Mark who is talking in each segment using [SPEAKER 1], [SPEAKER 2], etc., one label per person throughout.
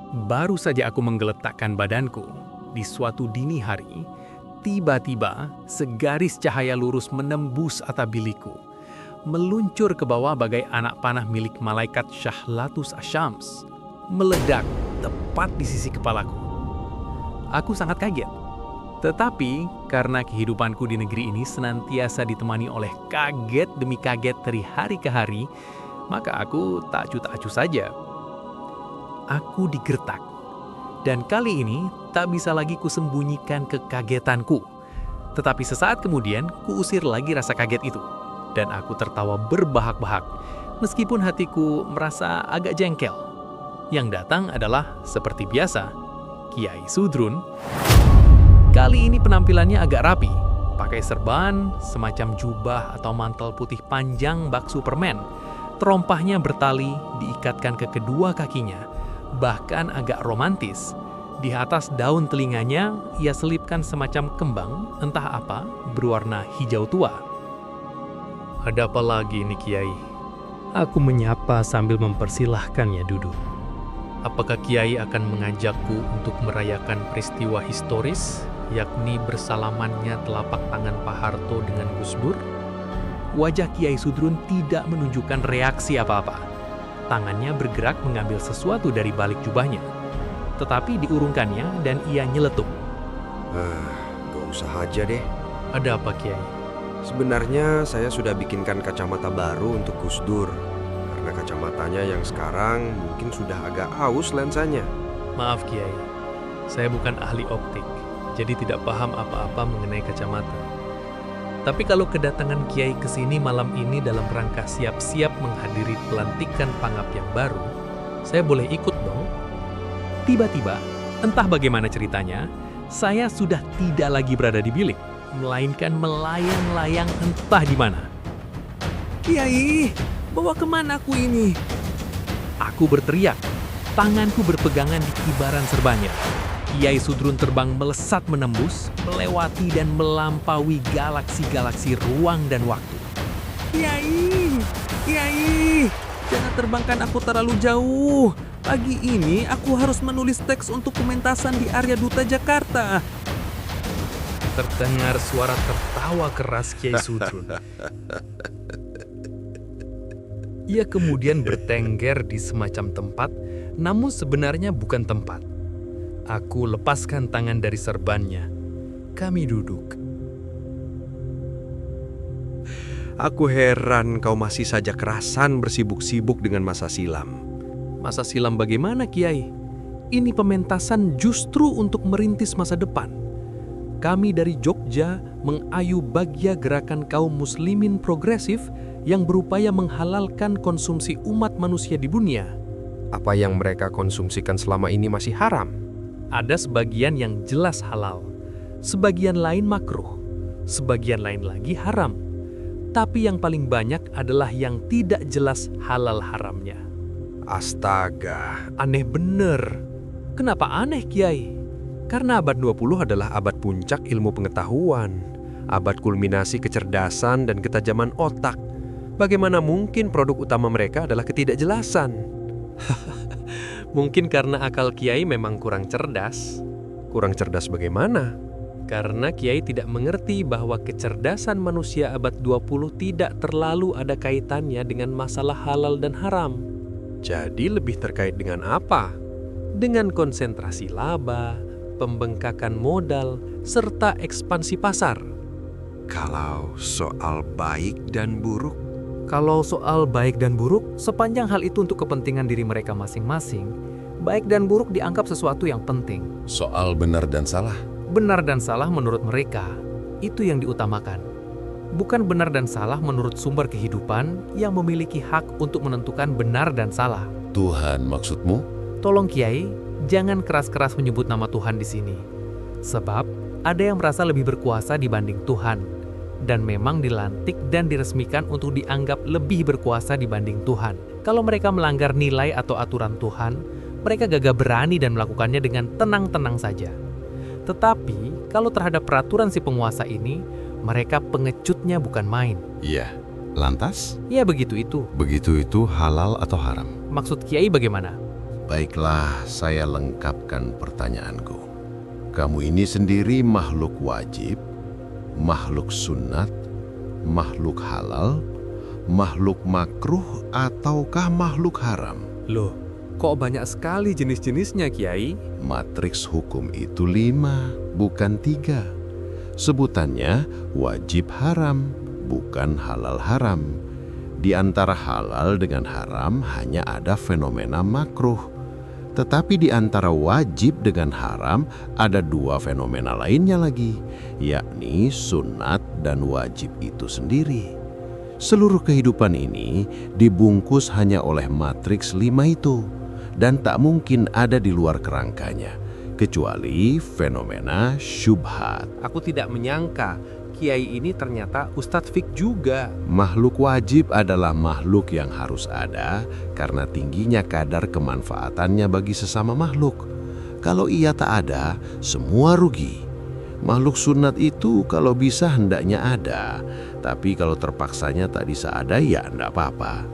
[SPEAKER 1] Baru saja aku menggeletakkan badanku, di suatu dini hari, tiba-tiba segaris cahaya lurus menembus atabiliku, meluncur ke bawah bagai anak panah milik malaikat Syahlatus Asyams, meledak tepat di sisi kepalaku. Aku sangat kaget. Tetapi, karena kehidupanku di negeri ini senantiasa ditemani oleh kaget demi kaget dari hari ke hari, maka aku tak acuh-acuh saja. Aku digertak. Dan kali ini tak bisa lagi kusembunyikan kekagetanku. Tetapi sesaat kemudian kuusir lagi rasa kaget itu. Dan aku tertawa berbahak-bahak, meskipun hatiku merasa agak jengkel. Yang datang adalah seperti biasa, Kiai Sudrun. Kali ini penampilannya agak rapi, pakai serban, semacam jubah atau mantel putih panjang bak Superman. Terompahnya bertali, diikatkan ke kedua kakinya, bahkan agak romantis. Di atas daun telinganya, ia selipkan semacam kembang, entah apa, berwarna hijau tua. Ada apa lagi nih, Kiai? Aku menyapa sambil mempersilahkannya duduk. Apakah Kiai akan mengajakku untuk merayakan peristiwa historis, yakni bersalamannya telapak tangan Pak Harto dengan Gus Dur? Wajah Kiai Sudrun tidak menunjukkan reaksi apa-apa. Tangannya bergerak mengambil sesuatu dari balik jubahnya. Tetapi diurungkannya dan ia nyeletuk.
[SPEAKER 2] Gak usah aja deh.
[SPEAKER 1] Ada apa, Kiai?
[SPEAKER 2] Sebenarnya saya sudah bikinkan kacamata baru untuk Gus Dur. Karena kacamatanya yang sekarang mungkin sudah agak aus lensanya.
[SPEAKER 1] Maaf, Kiai. Saya bukan ahli optik, jadi tidak paham apa-apa mengenai kacamata. Tapi kalau kedatangan Kiai ke sini malam ini dalam rangka siap-siap menghadiri pelantikan pangap yang baru, saya boleh ikut dong? Tiba-tiba, entah bagaimana ceritanya, saya sudah tidak lagi berada di bilik, melainkan melayang-layang entah di mana. Kiai, bawa kemana aku ini? Aku berteriak, tanganku berpegangan di kibaran serbannya. Kiai Sudrun terbang melesat menembus, melewati dan melampaui galaksi-galaksi ruang dan waktu. Kiai, jangan terbangkan aku terlalu jauh. Pagi ini aku harus menulis teks untuk pementasan di Arya Duta Jakarta. Terdengar suara tertawa keras Kiai Sudrun. Ia kemudian bertengger di semacam tempat, namun sebenarnya bukan tempat. Aku lepaskan tangan dari serbannya. Kami duduk.
[SPEAKER 2] Aku heran kau masih saja kerasan bersibuk-sibuk dengan masa silam.
[SPEAKER 1] Masa silam bagaimana, Kiai? Ini pementasan justru untuk merintis masa depan. Kami dari Jogja mengayu bagya gerakan kaum muslimin progresif yang berupaya menghalalkan konsumsi umat manusia di dunia.
[SPEAKER 2] Apa yang mereka konsumsikan selama ini masih haram?
[SPEAKER 1] Ada sebagian yang jelas halal, sebagian lain makruh, sebagian lain lagi haram. Tapi yang paling banyak adalah yang tidak jelas halal haramnya.
[SPEAKER 2] Astaga,
[SPEAKER 1] Aneh bener. Kenapa aneh, Kiai?
[SPEAKER 2] karena abad 20 adalah abad puncak ilmu pengetahuan, abad kulminasi kecerdasan dan ketajaman otak. Bagaimana mungkin produk utama mereka adalah ketidakjelasan?
[SPEAKER 1] Mungkin karena akal Kiai memang kurang cerdas.
[SPEAKER 2] Kurang cerdas bagaimana?
[SPEAKER 1] Karena Kiai tidak mengerti bahwa kecerdasan manusia abad 20 tidak terlalu ada kaitannya dengan masalah halal dan haram.
[SPEAKER 2] Jadi lebih terkait dengan apa?
[SPEAKER 1] Dengan konsentrasi laba, pembengkakan modal, serta ekspansi pasar.
[SPEAKER 2] Kalau soal baik dan buruk,
[SPEAKER 1] Kalau soal baik dan buruk, sepanjang hal itu untuk kepentingan diri mereka masing-masing, baik dan buruk dianggap sesuatu yang penting.
[SPEAKER 3] Soal benar dan salah,
[SPEAKER 1] Benar dan salah menurut mereka, itu yang diutamakan. Bukan benar dan salah menurut sumber kehidupan yang memiliki hak untuk menentukan benar dan salah.
[SPEAKER 3] Tuhan maksudmu?
[SPEAKER 1] Tolong Kiai, jangan keras-keras menyebut nama Tuhan di sini. Sebab ada yang merasa lebih berkuasa dibanding Tuhan. Dan memang dilantik dan diresmikan untuk dianggap lebih berkuasa dibanding Tuhan. Kalau mereka melanggar nilai atau aturan Tuhan, mereka gagah berani dan melakukannya dengan tenang-tenang saja. Tetapi, kalau terhadap peraturan si penguasa ini, mereka pengecutnya bukan main.
[SPEAKER 3] Iya. Lantas,
[SPEAKER 1] Ya begitu itu.
[SPEAKER 3] begitu itu halal atau haram?
[SPEAKER 1] Maksud Kiai bagaimana?
[SPEAKER 4] Baiklah, saya lengkapkan pertanyaanku. Kamu ini sendiri makhluk wajib, makhluk sunat, makhluk halal, makhluk makruh, ataukah makhluk haram?
[SPEAKER 2] Loh, kok banyak sekali jenis-jenisnya, Kiai?
[SPEAKER 4] Matriks hukum itu 5, bukan 3. Sebutannya wajib haram, bukan halal haram. Di antara halal dengan haram hanya ada fenomena makruh. Tetapi di antara wajib dengan haram ada 2 fenomena lainnya lagi, yakni sunat dan wajib itu sendiri. Seluruh kehidupan ini dibungkus hanya oleh matriks 5 itu, dan tak mungkin ada di luar kerangkanya, kecuali fenomena syubhat.
[SPEAKER 2] Aku tidak menyangka Kiai ini ternyata Ustadz Fik juga.
[SPEAKER 4] Makhluk wajib adalah makhluk yang harus ada karena tingginya kadar kemanfaatannya bagi sesama makhluk. Kalau ia tak ada, semua rugi. Makhluk sunat itu kalau bisa hendaknya ada, tapi kalau terpaksanya tak bisa ada ya enggak apa-apa.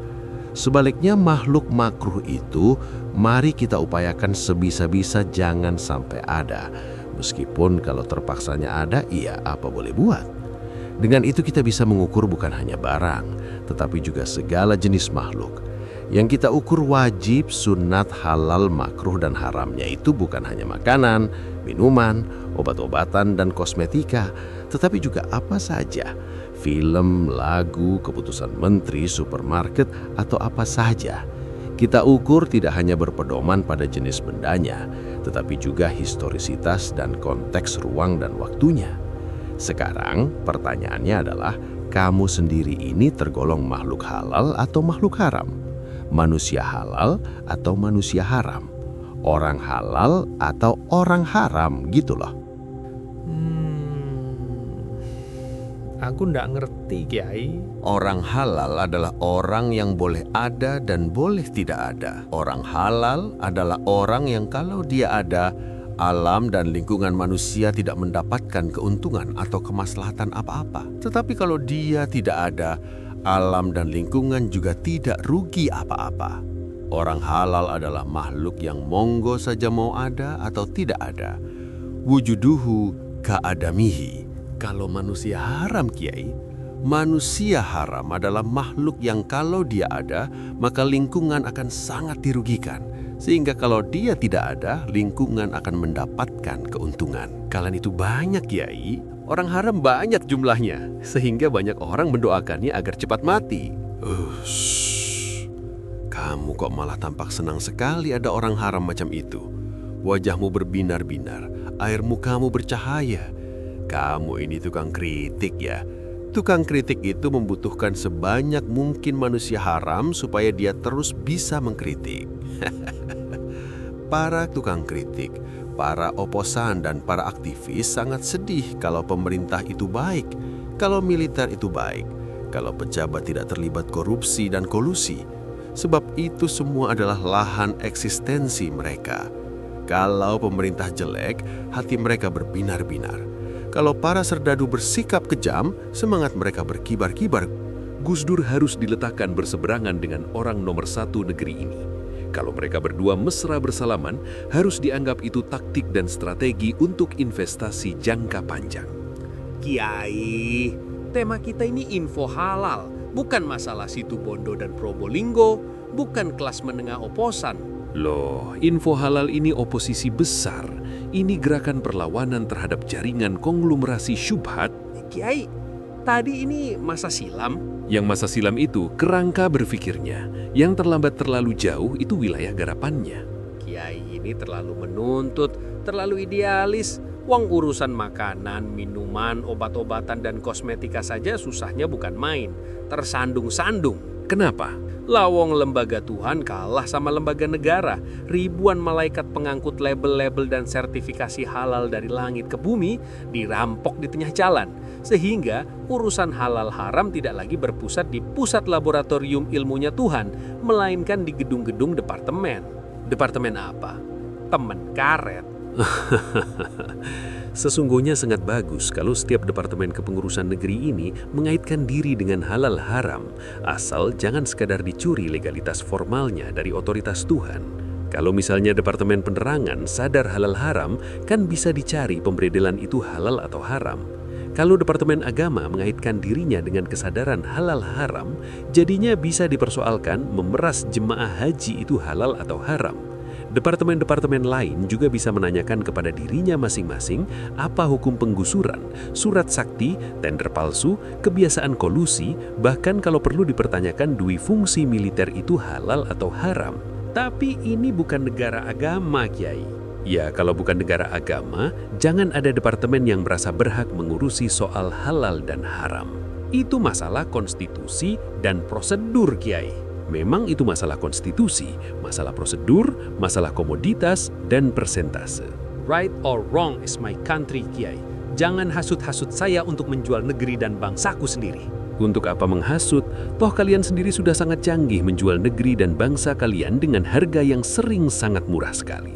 [SPEAKER 4] Sebaliknya makhluk makruh itu mari kita upayakan sebisa-bisa jangan sampai ada. Meskipun kalau terpaksanya ada, iya apa boleh buat. Dengan itu kita bisa mengukur bukan hanya barang, tetapi juga segala jenis makhluk. Yang kita ukur wajib, sunat, halal, makruh, dan haramnya itu bukan hanya makanan, minuman, obat-obatan, dan kosmetika, tetapi juga apa saja. Film, lagu, keputusan menteri, supermarket, atau apa saja. Kita ukur tidak hanya berpedoman pada jenis bendanya, tetapi juga historisitas dan konteks ruang dan waktunya. Sekarang pertanyaannya adalah, kamu sendiri ini tergolong makhluk halal atau makhluk haram? Manusia halal atau manusia haram? Orang halal atau orang haram gitu loh.
[SPEAKER 2] Aku ndak ngerti, Kiai.
[SPEAKER 5] Orang halal adalah orang yang boleh ada dan boleh tidak ada. Orang halal adalah orang yang kalau dia ada, alam dan lingkungan manusia tidak mendapatkan keuntungan atau kemaslahatan apa-apa. Tetapi kalau dia tidak ada, alam dan lingkungan juga tidak rugi apa-apa. Orang halal adalah makhluk yang monggo saja mau ada atau tidak ada. Wujuduhu ka'adamihi. Kalau manusia haram, Kiai, manusia haram adalah makhluk yang kalau dia ada, maka lingkungan akan sangat dirugikan. Sehingga kalau dia tidak ada, lingkungan akan mendapatkan keuntungan. Kalian itu banyak, Kiai. Orang haram banyak jumlahnya, sehingga banyak orang mendoakannya agar cepat mati. Kamu kok malah tampak senang sekali ada orang haram macam itu. Wajahmu berbinar-binar, air mukamu bercahaya. Kamu ini tukang kritik ya. Tukang kritik itu membutuhkan sebanyak mungkin manusia haram supaya dia terus bisa mengkritik. Para tukang kritik, para oposan dan para aktivis sangat sedih kalau pemerintah itu baik, kalau militer itu baik, kalau pejabat tidak terlibat korupsi dan kolusi. Sebab itu semua adalah lahan eksistensi mereka. Kalau pemerintah jelek, hati mereka berbinar-binar. Kalau para serdadu bersikap kejam, semangat mereka berkibar-kibar.
[SPEAKER 6] Gus Dur harus diletakkan berseberangan dengan orang nomor 1 negeri ini. Kalau mereka berdua mesra bersalaman, harus dianggap itu taktik dan strategi untuk investasi jangka panjang.
[SPEAKER 1] Kiai, tema kita ini info halal, bukan masalah situ Bondo dan Probolinggo, bukan kelas menengah oposan.
[SPEAKER 6] Loh, info halal ini oposisi besar. Ini gerakan perlawanan terhadap jaringan konglomerasi syubhat.
[SPEAKER 1] Kiai, tadi ini masa silam?
[SPEAKER 6] Yang masa silam itu kerangka berpikirnya. Yang terlambat terlalu jauh itu wilayah garapannya.
[SPEAKER 1] Kiai ini terlalu menuntut, terlalu idealis. Wong urusan makanan, minuman, obat-obatan, dan kosmetika saja susahnya bukan main. Tersandung-sandung.
[SPEAKER 6] Kenapa?
[SPEAKER 1] Lawong lembaga Tuhan kalah sama lembaga negara. Ribuan malaikat pengangkut label-label dan sertifikasi halal dari langit ke bumi dirampok di tengah jalan. Sehingga urusan halal haram tidak lagi berpusat di pusat laboratorium ilmunya Tuhan, melainkan di gedung-gedung departemen. Departemen apa? Temen karet.
[SPEAKER 6] Sesungguhnya sangat bagus kalau setiap departemen kepengurusan negeri ini mengaitkan diri dengan halal haram, asal jangan sekadar dicuri legalitas formalnya dari otoritas Tuhan. Kalau misalnya Departemen Penerangan sadar halal haram, kan bisa dicari pemberedelan itu halal atau haram. Kalau Departemen Agama mengaitkan dirinya dengan kesadaran halal haram, jadinya bisa dipersoalkan memeras jemaah haji itu halal atau haram. Departemen-departemen lain juga bisa menanyakan kepada dirinya masing-masing apa hukum penggusuran, surat sakti, tender palsu, kebiasaan kolusi, bahkan kalau perlu dipertanyakan dui fungsi militer itu halal atau haram. Tapi ini bukan negara agama, Kiai. Ya, kalau bukan negara agama, jangan ada departemen yang merasa berhak mengurusi soal halal dan haram. Itu masalah konstitusi dan prosedur, Kiai. Memang itu masalah konstitusi, masalah prosedur, masalah komoditas, dan persentase.
[SPEAKER 1] Right or wrong is my country, Kiai. Jangan hasut-hasut saya untuk menjual negeri dan bangsaku sendiri.
[SPEAKER 6] Untuk apa menghasut? Toh kalian sendiri sudah sangat canggih menjual negeri dan bangsa kalian dengan harga yang sering sangat murah sekali.